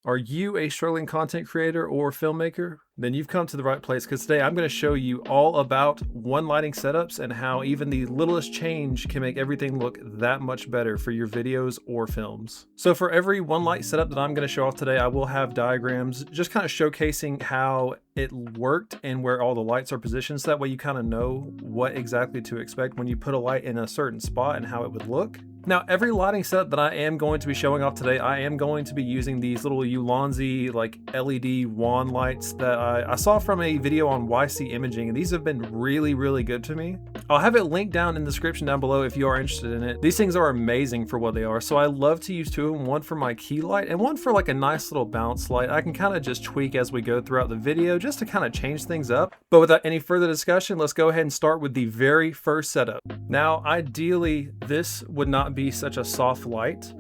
Are you a struggling content creator or filmmaker? Then you've come to the right place because today I'm going to show you all about one lighting setups and how even the littlest change can make everything look that much better for your videos or films. So for every one light setup that I'm going to show off today, I will have diagrams just kind of showcasing how it worked and where all the lights are positioned, so that way you kind of know what exactly to expect when you put a light in a certain spot and how it would look. Now, every lighting setup that I am going to be showing off today, I am going to be using these little Ulanzi like LED wand lights that I saw from a video on YC Imaging, and these have been really good to me. I'll have it linked down in the description down below if you are interested in it. These things are amazing for what they are, so I love to use two of them, one for my key light and one for like a nice little bounce light. I can kind of just tweak as we go throughout the video just to kind of change things up. But without any further discussion, let's go ahead and start with the very first setup. Now, ideally, this would not be such a soft light.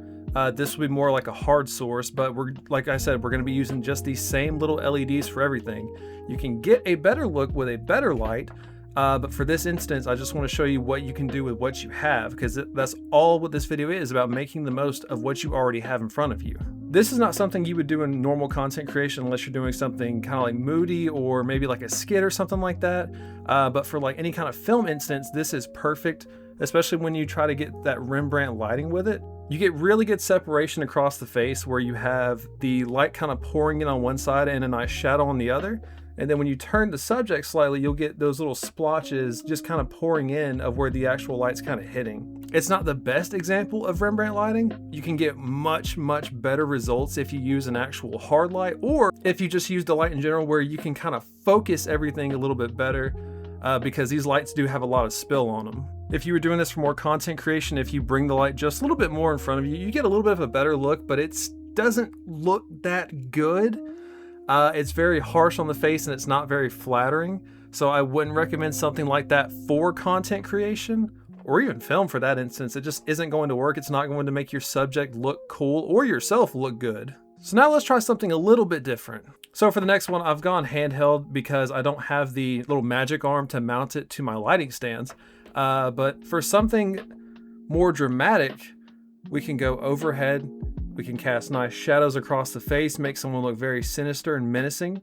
This would be more like a hard source, but like I said, we're going to be using just these same little LEDs for everything. You can get a better look with a better light, but for this instance, I just want to show you what you can do with what you have, because that's all what this video is about, making the most of what you already have in front of you. This is not something you would do in normal content creation unless you're doing something kind of like moody or maybe like a skit or something like that. But for like any kind of film instance, this is perfect, especially when you try to get that Rembrandt lighting with it. You get really good separation across the face where you have the light kind of pouring in on one side and a nice shadow on the other. And then when you turn the subject slightly, you'll get those little splotches just kind of pouring in of where the actual light's kind of hitting. It's not the best example of Rembrandt lighting. You can get much better results if you use an actual hard light, or if you just use the light in general, where you can kind of focus everything a little bit better, because these lights do have a lot of spill on them. If you were doing this for more content creation, if you bring the light just a little bit more in front of you, you get a little bit of a better look, but it doesn't look that good. It's very harsh on the face and it's not very flattering. So I wouldn't recommend something like that for content creation, or even film for that instance. It just isn't going to work. It's not going to make your subject look cool or yourself look good. So now let's try something a little bit different. So for the next one, I've gone handheld because I don't have the little magic arm to mount it to my lighting stands. But for something more dramatic, we can go overhead. We can cast nice shadows across the face, make someone look very sinister and menacing.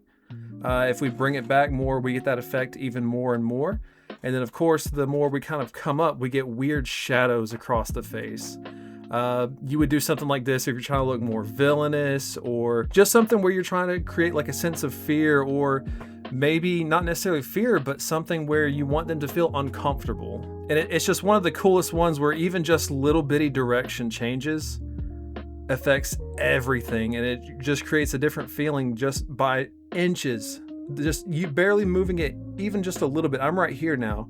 If we bring it back more, we get that effect even more and more. And then of course, the more we kind of come up, we get weird shadows across the face. You would do something like this if you're trying to look more villainous, or just something where you're trying to create like a sense of fear, or maybe not necessarily fear, but something where you want them to feel uncomfortable. And it's just one of the coolest ones where even just little bitty direction changes affects everything, and it just creates a different feeling just by inches. Just you barely moving it even just a little bit. I'm right here now,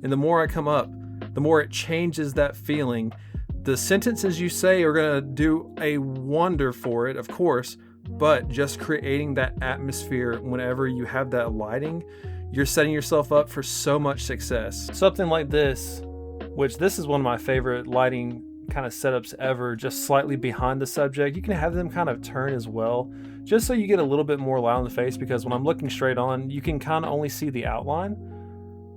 and the more I come up, the more it changes that feeling. The sentences you say are gonna do a wonder for it, of course, but just creating that atmosphere whenever you have that lighting, you're setting yourself up for so much success. Something like this, which this is one of my favorite lighting kind of setups ever, just slightly behind the subject. You can have them kind of turn as well, just so you get a little bit more light on the face, because when I'm looking straight on, you can kind of only see the outline.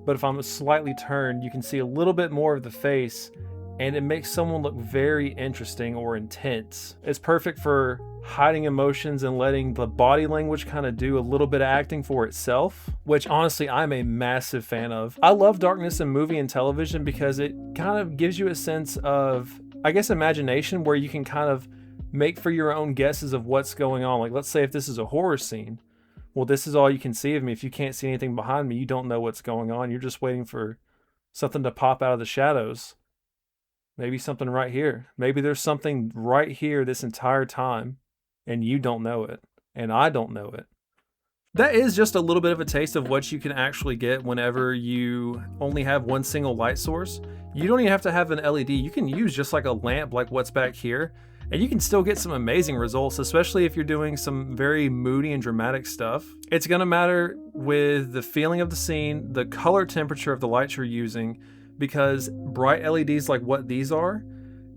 But if I'm slightly turned, you can see a little bit more of the face, and it makes someone look very interesting or intense. It's perfect for hiding emotions and letting the body language kind of do a little bit of acting for itself, which honestly I'm a massive fan of. I love darkness in movie and television because it kind of gives you a sense of, I guess, imagination, where you can kind of make for your own guesses of what's going on. Like, let's say if this is a horror scene, well, this is all you can see of me. If you can't see anything behind me, you don't know what's going on. You're just waiting for something to pop out of the shadows. Maybe something right here. Maybe there's something right here this entire time, and you don't know it, and I don't know it. That is just a little bit of a taste of what you can actually get whenever you only have one single light source. You don't even have to have an LED. You can use just like a lamp like what's back here, and you can still get some amazing results, especially if you're doing some very moody and dramatic stuff. It's gonna matter with the feeling of the scene, the color temperature of the lights you're using, because bright LEDs like what these are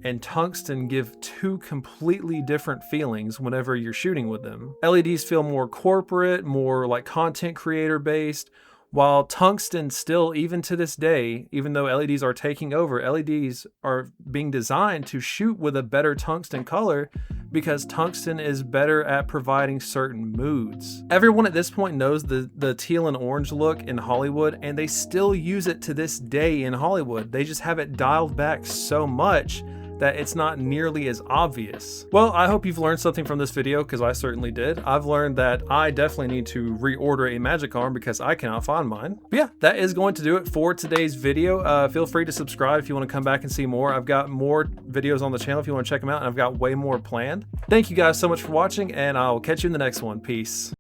and tungsten give two completely different feelings whenever you're shooting with them. LEDs feel more corporate, more like content creator based, while tungsten still, even to this day, even though LEDs are taking over, LEDs are being designed to shoot with a better tungsten color because tungsten is better at providing certain moods. Everyone at this point knows the teal and orange look in Hollywood, and they still use it to this day in Hollywood. They just have it dialed back so much that it's not nearly as obvious. Well, I hope you've learned something from this video, because I certainly did. I've learned that I definitely need to reorder a magic arm because I cannot find mine. But yeah, that is going to do it for today's video. Feel free to subscribe if you want to come back and see more. I've got more videos on the channel if you want to check them out, and I've got way more planned. Thank you guys so much for watching, and I'll catch you in the next one. Peace.